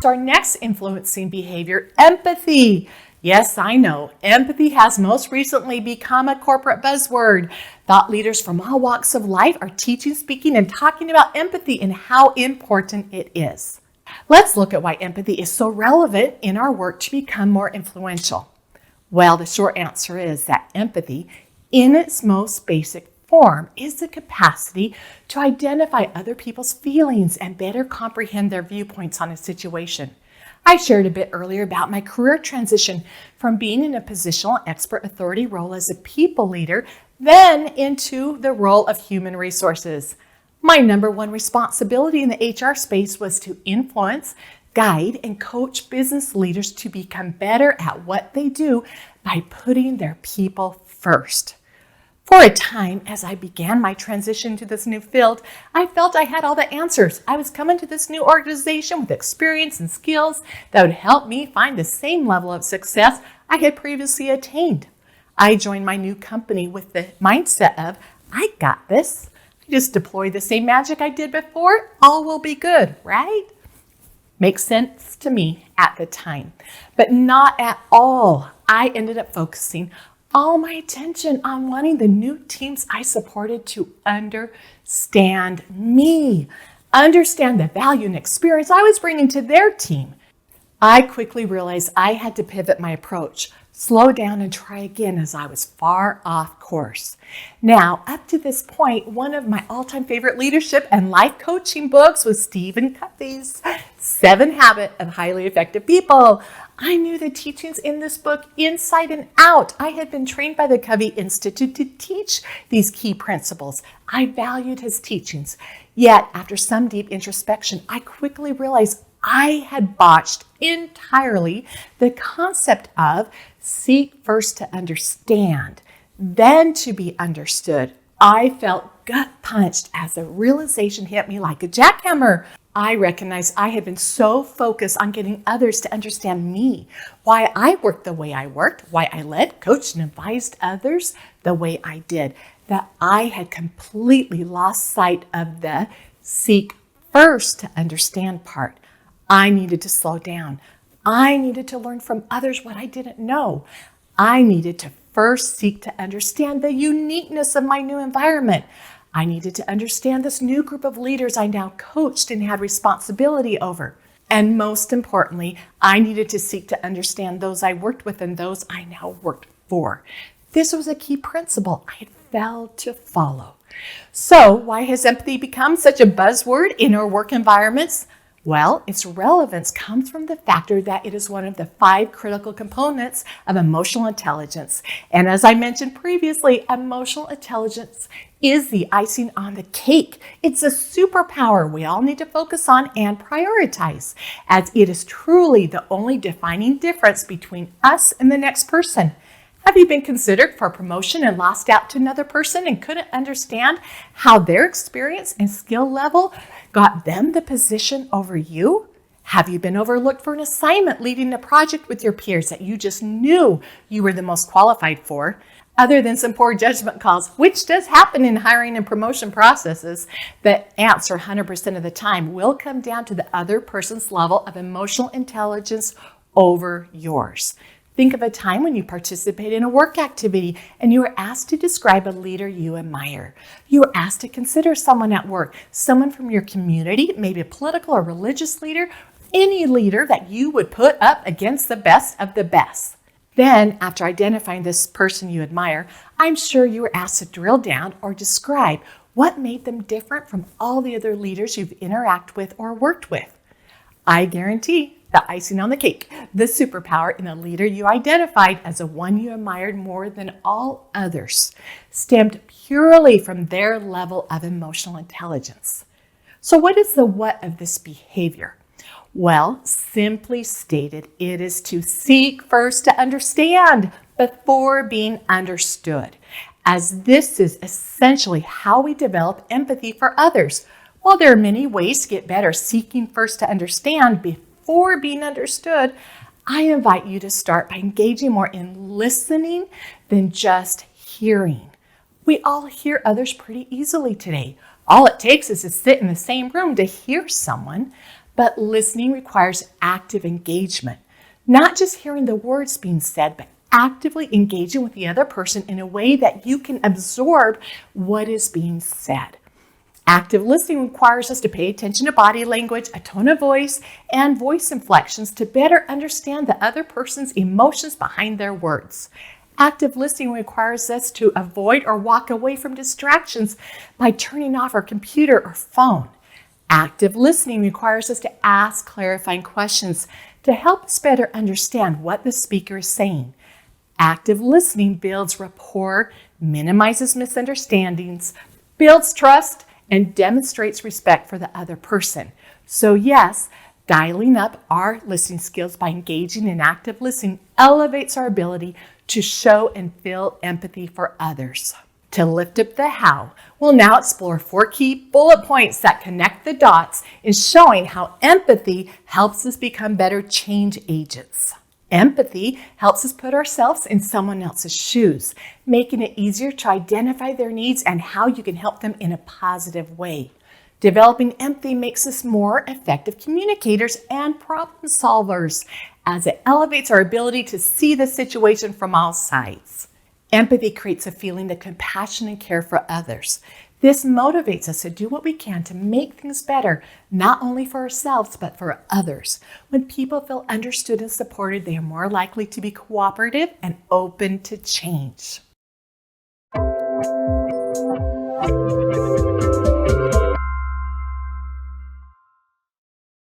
So our next influencing behavior, empathy. Yes, I know, empathy has most recently become a corporate buzzword. Thought leaders from all walks of life are teaching, speaking, and talking about empathy and how important it is. Let's look at why empathy is so relevant in our work to become more influential. Well, the short answer is that empathy, in its most basic form, is the capacity to identify other people's feelings and better comprehend their viewpoints on a situation. I shared a bit earlier about my career transition from being in a positional expert authority role as a people leader, then into the role of human resources. My number one responsibility in the HR space was to influence, guide, and coach business leaders to become better at what they do by putting their people first. For a time, as I began my transition to this new field, I felt I had all the answers. I was coming to this new organization with experience and skills that would help me find the same level of success I had previously attained. I joined my new company with the mindset of, I got this. I just deploy the same magic I did before, all will be good, right? Makes sense to me at the time, but not at all. I ended up focusing all my attention on wanting the new teams I supported to understand me, understand the value and experience I was bringing to their team. I quickly realized I had to pivot my approach, slow down and try again as I was far off course. Now, up to this point, one of my all-time favorite leadership and life coaching books was Stephen Covey's 7 Habits of Highly Effective People. I knew the teachings in this book inside and out. I had been trained by the Covey Institute to teach these key principles. I valued his teachings. Yet, after some deep introspection, I quickly realized I had botched entirely the concept of seek first to understand, then to be understood. I felt gut punched as the realization hit me like a jackhammer. I recognized I had been so focused on getting others to understand me, why I worked the way I worked, why I led, coached, and advised others the way I did, that I had completely lost sight of the seek first to understand part. I needed to slow down. I needed to learn from others what I didn't know. I needed to first seek to understand the uniqueness of my new environment. I needed to understand this new group of leaders I now coached and had responsibility over. And most importantly, I needed to seek to understand those I worked with and those I now worked for. This was a key principle I had failed to follow. So, why has empathy become such a buzzword in our work environments? Well, its relevance comes from the factor that it is one of the 5 critical components of emotional intelligence. And as I mentioned previously, emotional intelligence is the icing on the cake. It's a superpower we all need to focus on and prioritize, as it is truly the only defining difference between us and the next person. Have you been considered for promotion and lost out to another person and couldn't understand how their experience and skill level got them the position over you? Have you been overlooked for an assignment leading a project with your peers that you just knew you were the most qualified for? Other than some poor judgment calls, which does happen in hiring and promotion processes, the answer 100% of the time will come down to the other person's level of emotional intelligence over yours. Think of a time when you participated in a work activity and you were asked to describe a leader you admire. You were asked to consider someone at work, someone from your community, maybe a political or religious leader, any leader that you would put up against the best of the best. Then, after identifying this person you admire, I'm sure you were asked to drill down or describe what made them different from all the other leaders you've interacted with or worked with. I guarantee the icing on the cake, the superpower in the leader you identified as the one you admired more than all others, stemmed purely from their level of emotional intelligence. So what is the what of this behavior? Well, simply stated, it is to seek first to understand before being understood, as this is essentially how we develop empathy for others. While there are many ways to get better seeking first to understand before being understood, I invite you to start by engaging more in listening than just hearing. We all hear others pretty easily today. All it takes is to sit in the same room to hear someone, but listening requires active engagement. Not just hearing the words being said, but actively engaging with the other person in a way that you can absorb what is being said. Active listening requires us to pay attention to body language, a tone of voice, and voice inflections to better understand the other person's emotions behind their words. Active listening requires us to avoid or walk away from distractions by turning off our computer or phone. Active listening requires us to ask clarifying questions to help us better understand what the speaker is saying. Active listening builds rapport, minimizes misunderstandings, builds trust, and demonstrates respect for the other person. So yes, dialing up our listening skills by engaging in active listening elevates our ability to show and feel empathy for others. To lift up the how, we'll now explore 4 key bullet points that connect the dots in showing how empathy helps us become better change agents. Empathy helps us put ourselves in someone else's shoes, making it easier to identify their needs and how you can help them in a positive way. Developing empathy makes us more effective communicators and problem solvers, as it elevates our ability to see the situation from all sides. Empathy creates a feeling of compassion and care for others. This motivates us to do what we can to make things better, not only for ourselves, but for others. When people feel understood and supported, they are more likely to be cooperative and open to change.